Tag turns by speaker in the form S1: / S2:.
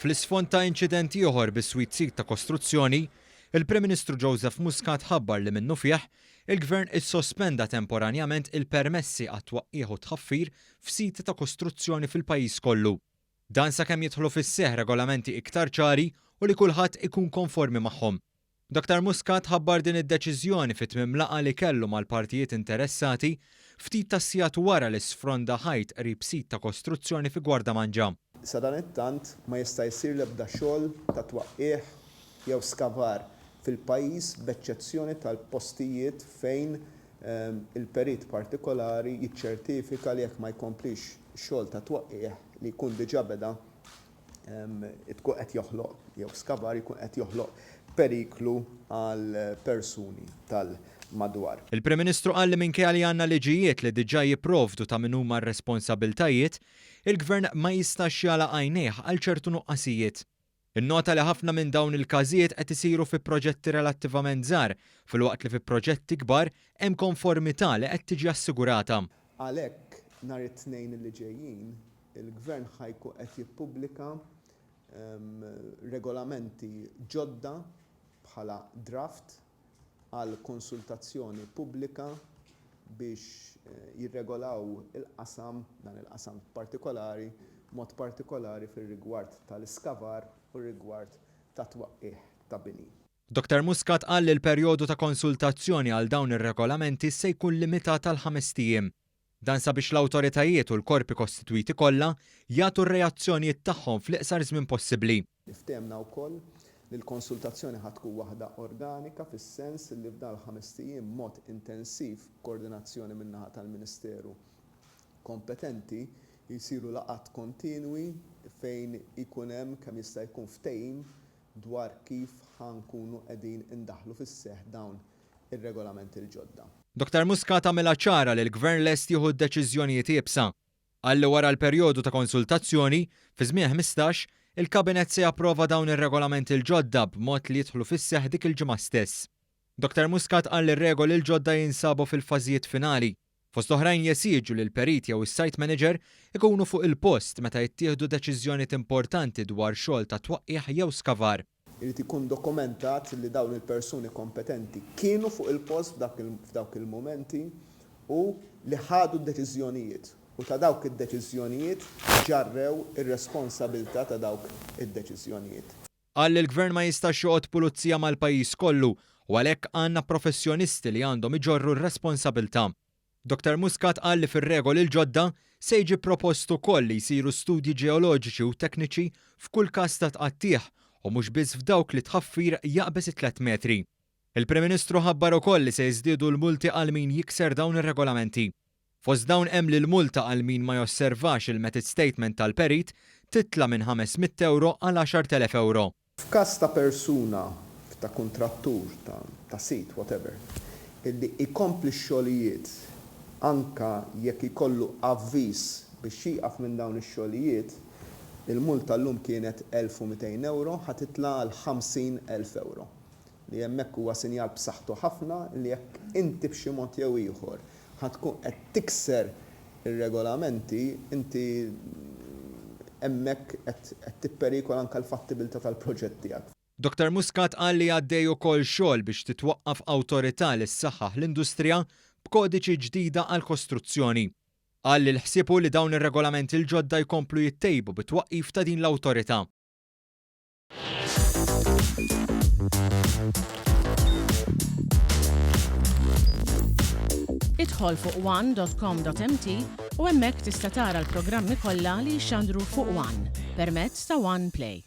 S1: Fl-isfond ta' inċident ieħor bis-swit sit ta' kostruzzjoni, il-Prim Ministru Joseph Muscat ħabbar li minnu fih il-Gvern issospenda temporanjament il-permessi għat-twaqqieħ u tħaffir f'siti ta' kostruzzjoni fil-pajjiż kollu. Dan sakemm jidħlu fis-seħħ regolamenti iktar ċari u li kulħadd ikun konformi magħhom. Dr. Muscat ħabbar din id-deċiżjoni fit-tmiem laqgħa li kellu mal-partijiet interessati ftit ta' sigħat wara li sfronda ħajt qrib sit ta' kostruzzjoni fi Gwardamanġa.
S2: Sa dan it-tant ma jista' jsir l-ebda xogħol ta' twaqqieħ jew skavar fil-pajjiż b'eċċezzjoni tal-postijiet fejn il-perit partikolari jiċċertifika li jekk ma jkomplix xogħol ta' twaqqieħ li jkun diġà beda tkun qed joħloq jew skavar jkun qed joħloq periklu għal persuni tal-madwar.
S1: Il-Prim Ministru qal li minkejja li għandna liġijiet li diġà jipprovdu ta' min huma r-responsabiltajiet, il-Gvern ma jistax jagħlaq għajnejh għal ċertu nuqqasijiet. Innota li ħafna minn dawn il-każijiet qed isiru fi proġetti relattivament żgħar, filwaqt li fi proġetti kbar hemm konformità li qed tiġi assigurata.
S2: Għalhekk nhar it-tnejn li ġejjin, il-Gvern ħajkun qed jippubblika regolamenti ġodda bħala draft għal konsultazzjoni pubblika biex jirregolaw il-qasam, dan il-qasam partikolari, mod partikolari fil-rigward tal-iskavar u rigward ta' twaqqieħ ta' bini.
S1: Dr. Muscat qal li l-perjodu ta' konsultazzjoni għal dawn ir-regolamenti se jkun limitat għal 5 ijiem. Dan sabiex l-awtoritajiet u l-korpi kostitwiti kollha jagħtu r-reazzjonijiet tagħhom fl-iqsar żmien possibbli.
S2: Ftehmna wkoll li l-konsultazzjoni ħadd tkun waħda organika fis-sens li f'dan 5 ijiem mod intensiv koordinazzjoni min-naħa tal-Ministeru kompetenti jsiru laqgħat kontinwi fejn ikun hemm kemm jista' jkun ftehim dwar kif ħankunu qegħdin indaħħlu fis-seħħ dawn ir-regolamenti l-ġodda.
S1: Dr. Muscat għamilha ċara li l-Gvern lest jieħu d-deċiżjonijiet iebsa. Għalli wara l-perjodu ta' konsultazzjoni, fi żmien 15, il-Kabinet se japprova dawn ir-regolamenti l-ġodda b'mod li jidħlu fis-seħħ dik il-ġimgħa stess. Dr. Muscat qal li r-regoli l-ġodda jinsabu fil-fażijiet finali. Fost oħrajn jesiġu li l-perit jew is-site manager ikunu fuq il-post meta jittieħdu deċiżjonijiet importanti dwar xogħol ta' twaqqieħ jew skavar.
S2: Irid ikun dokumentat li dawn il-persuni kompetenti kienu fuq il-post f'dawk il-momenti u li ħadu d-deċiżjonijiet u ta' dawk id-deċiżjonijiet ġarrew ir-responsabilità ta' dawk id-deċiżjonijiet.
S1: Qal li l-Gvern ma jistax joqgħod pulizija mal-pajjiż kollu u għalhekk għandna professjonisti li għandhom iġorru r-responsabilità. Dr. Muscat qal li fir-regoli l-ġodda se jiġi propost ukoll li jsiru studji ġeoloġiċi u tekniċi f'kull każ ta' tqattieħ u mhux biss f'dawk li tħaffir jaqbes 3 metri. Il-Prim Ministru ħabbar ukoll li se jiżdiedu l-multi għal min jikser dawn ir-regolamenti. Fost dawn hemm li l-multa għal min ma josservax il-method statement tal-perit titla' minn €500 għal €10,000.
S2: F'każ ta' persuna, ta' kontrattur, ta' sit, whatever, illi ikompli x-xogħlijiet anka jekk ikollu avviż biex jieqaf minn dawn ix-xogħlijiet, il-multa llum kienet €1,200 ħatitla' għal €50,000 li hemmhekk huwa sinjal b'saħħtu ħafna li jekk inti b'xi mod jew ieħor ħatkun qed tikser ir-regolamenti inti hemmhekk qed tipperikola anke l-fattibilità tal-proġett tiegħek.
S1: Dr. Muscat qal li għaddej ukoll xogħol biex titwaqqaf awtorità li ssaħħaħ l-industrija b'kodiċi ġdida għall kostruzzjoni. Qal li l-ħsiebu li dawn ir-regolamenti l-ġodda jkomplu jittejbu bit-twaqqif ta' din l-awtorità.
S3: Idħol fuq one.com.mt u hemmhekk tista' tara l-programmi kollha li jxandru fuq One permezz ta' One Play.